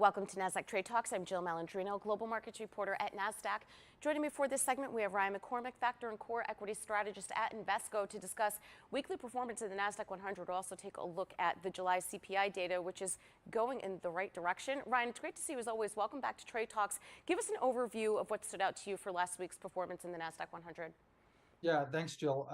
Welcome to Nasdaq TradeTalks. I'm Jill Malandrino, global markets reporter at Nasdaq. Joining me for this segment, we have Ryan McCormack, factor and core equity strategist at Invesco, to discuss weekly performance of the Nasdaq-100. We'll also take a look at the July CPI data, which is going in the right direction. Ryan, it's great to see you as always. Welcome back to Trade Talks. Give us an overview of what stood out to you for last week's performance in the Nasdaq-100. Yeah, thanks, Jill.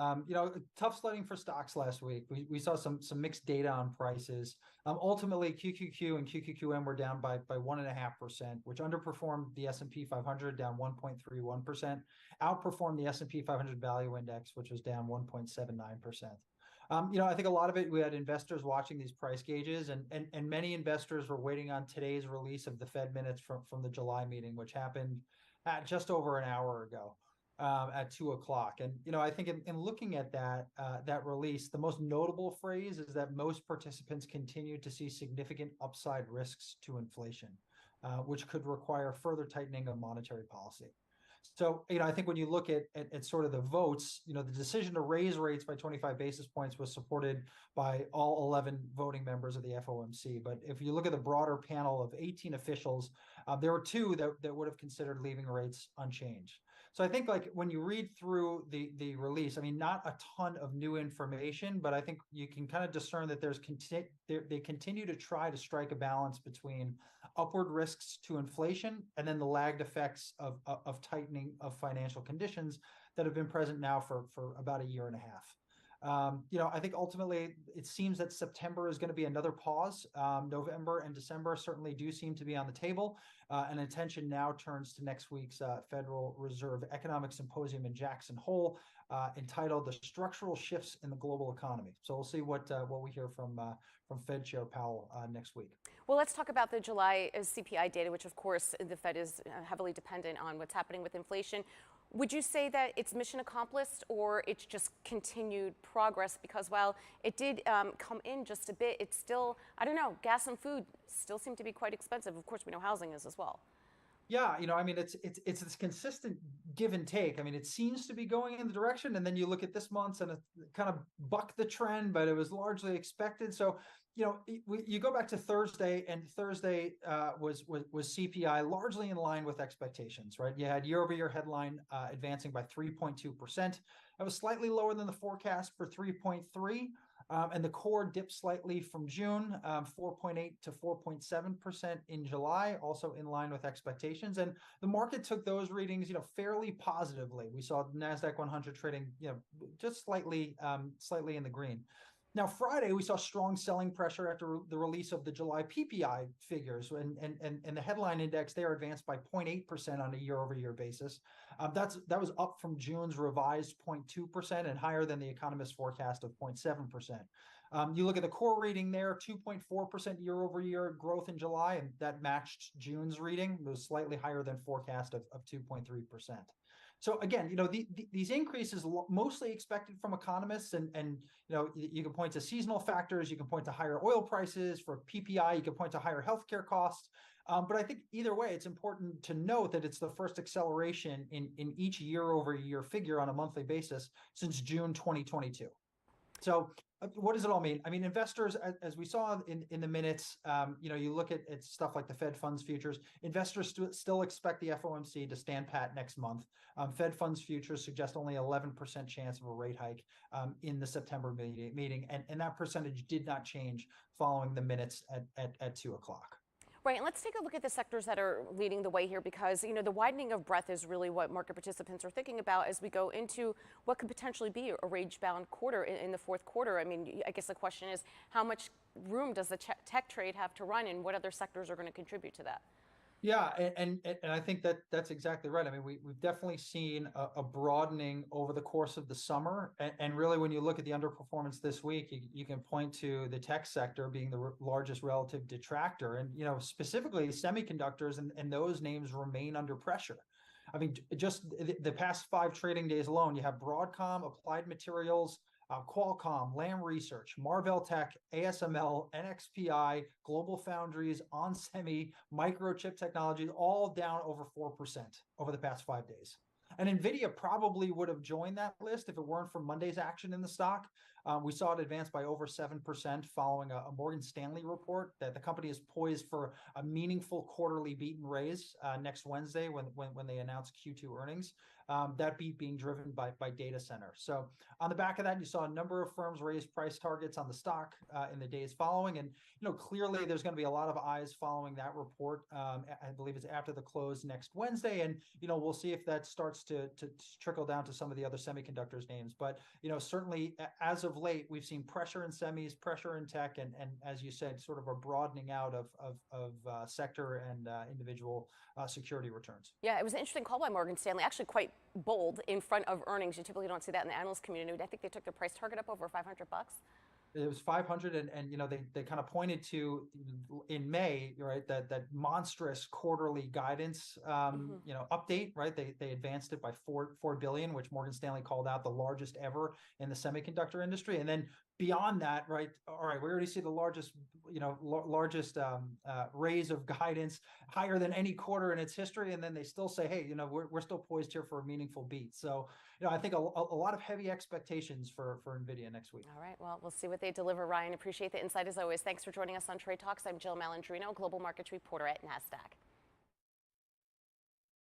Tough sledding for stocks last week. We saw some mixed data on prices. Ultimately, QQQ and QQQM were down by 1.5%, which underperformed the S&P 500, down 1.31%, outperformed the S&P 500 Value Index, which was down 1.79%. I think a lot of it, we had investors watching these price gauges, and many investors were waiting on today's release of the Fed minutes from the July meeting, which happened at just over an hour ago. At 2 o'clock. And, I think in looking at that release, the most notable phrase is that most participants continue to see significant upside risks to inflation, which could require further tightening of monetary policy. So, I think when you look at sort of the votes, the decision to raise rates by 25 basis points was supported by all 11 voting members of the FOMC. But if you look at the broader panel of 18 officials, there were two that would have considered leaving rates unchanged. So I think, like, when you read through the release, I mean, not a ton of new information, but I think you can kind of discern that they continue to try to strike a balance between upward risks to inflation and then the lagged effects of tightening of financial conditions that have been present now for about a year and a half. I think ultimately it seems that September is going to be another pause. November and December certainly do seem to be on the table, and attention now turns to next week's Federal Reserve Economic Symposium in Jackson Hole, entitled "The Structural Shifts in the Global Economy." So we'll see what we hear from Fed Chair Powell next week. Well, let's talk about the July CPI data, which of course the Fed is heavily dependent on what's happening with inflation. Would you say that it's mission accomplished, or it's just continued progress? Because while it did come in just a bit, it's still, I don't know, gas and food still seem to be quite expensive. Of course, we know housing is as well. Yeah, I mean, it's this consistent give and take. I mean, it seems to be going in the direction, and then you look at this month and it kind of bucked the trend, but it was largely expected. So, you go back to Thursday, and Thursday was CPI largely in line with expectations, right? You had year-over-year headline advancing by 3.2%. That was slightly lower than the forecast for 3.3%. And the core dipped slightly from June, 4.8 to 4.7% in July, also in line with expectations. And the market took those readings, fairly positively. We saw the Nasdaq-100 trading, just slightly in the green. Now, Friday, we saw strong selling pressure after the release of the July PPI figures, and the headline index there advanced by 0.8% on a year-over-year basis. That was up from June's revised 0.2% and higher than the economist's forecast of 0.7%. You look at the core reading there, 2.4% year-over-year growth in July, and that matched June's reading. It was slightly higher than forecast of 2.3%. So again, these increases mostly expected from economists, and you can point to seasonal factors, you can point to higher oil prices for PPI, you can point to higher healthcare costs. But I think either way, it's important to note that it's the first acceleration in each year-over-year figure on a monthly basis since June 2022. So what does it all mean? I mean, investors, as we saw in the minutes, you look at stuff like the Fed funds futures, investors still expect the FOMC to stand pat next month. Fed funds futures suggest only 11% chance of a rate hike in the September meeting, and that percentage did not change following the minutes at 2 o'clock. Right, and let's take a look at the sectors that are leading the way here, because the widening of breadth is really what market participants are thinking about as we go into what could potentially be a range-bound quarter in the fourth quarter. I mean, I guess the question is, how much room does the tech trade have to run, and what other sectors are going to contribute to that? Yeah, and I think that's exactly right. I mean, we've definitely seen a broadening over the course of the summer, and really, when you look at the underperformance this week, you can point to the tech sector being the largest relative detractor, and specifically semiconductors, and those names remain under pressure. I mean, just the past 5 trading days alone, you have Broadcom, Applied Materials, Qualcomm, Lam Research, Marvell Tech, ASML, NXPI, Global Foundries, onsemi, Microchip Technologies, all down over 4% over the past 5 days. And NVIDIA probably would have joined that list if it weren't for Monday's action in the stock. We saw it advance by over 7% following a Morgan Stanley report that the company is poised for a meaningful quarterly beat and raise next Wednesday when they announce Q2 earnings. That beat being driven by data center. So on the back of that, you saw a number of firms raise price targets on the stock in the days following. And clearly there's going to be a lot of eyes following that report. I believe it's after the close next Wednesday. And we'll see if that starts to trickle down to some of the other semiconductors names. But certainly as of late, we've seen pressure in semis, pressure in tech, and as you said, sort of a broadening out of sector and individual security returns. Yeah, it was an interesting call by Morgan Stanley, actually quite bold in front of earnings. You typically don't see that in the analyst community. I think they took their price target up over $500. It was 500, and they kind of pointed to in May, right, that monstrous quarterly guidance update, right? They advanced it by $4 billion, which Morgan Stanley called out the largest ever in the semiconductor industry. And then beyond that, right, all right, we already see the largest raise of guidance, higher than any quarter in its history, and then they still say, hey, we're still poised here for a meaningful beat. So I think a lot of heavy expectations for NVIDIA next week. All right, well, we'll see what they deliver. Ryan, appreciate the insight as always. Thanks for joining us on Trade Talks. I'm Jill Malandrino, Global Markets Reporter at Nasdaq.